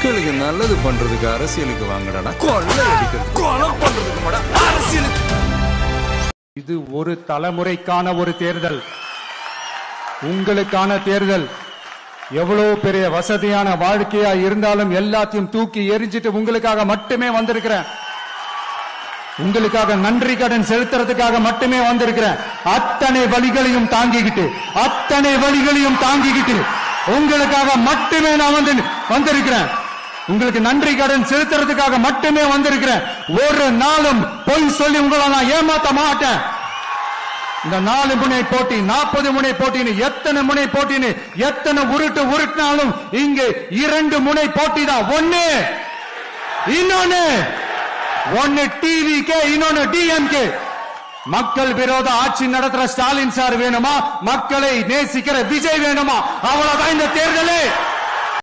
மக்களுக்கு நல்லது பண்றதுக்கு அரசியலுக்கு வாங்கடா, கொள்ளை அடிக்கிறது கொலை பண்றதுக்கு அரசியலுக்கு. இது ஒரு தலைமுறைக்கான ஒரு தேர்தல், உங்களுக்கான தேர்தல். எவ்வளவு பெரிய வசதியான வாழ்க்கையா இருந்தாலும் எல்லாத்தையும் தூக்கி எரிஞ்சிட்டு உங்களுக்காக மட்டுமே வந்திருக்கிறேன். உங்களுக்காக நன்றி கடன் செலுத்துறதுக்காக மட்டுமே வந்திருக்கிறேன். அத்தனை வழிகளையும் தாங்கிக்கிட்டு உங்களுக்காக மட்டுமே நான் வந்திருக்கிறேன். உங்களுக்கு நன்றி கடன் செலுத்துறதுக்காக மட்டுமே வந்திருக்கிறேன். ஒரு நாளும் பொய் சொல்லி உங்களை நான் ஏமாத்த மாட்டேன். இந்த 4 முனை போட்டி, 40 முனை போட்டின்னு எத்தனை முனை போட்டின்னு எத்தனை உருட்டினாலும் இங்கே 2 முனை போட்டி தான். ஒன்னு டிவிகே, இன்னொன்னு டிஎம்கே. மக்கள் விரோத ஆட்சி நடத்துற ஸ்டாலின் சார் வேணுமா, மக்களை நேசிக்கிற விஜய் வேணுமா? அவ்வளவுதான் இந்த தேர்தலே.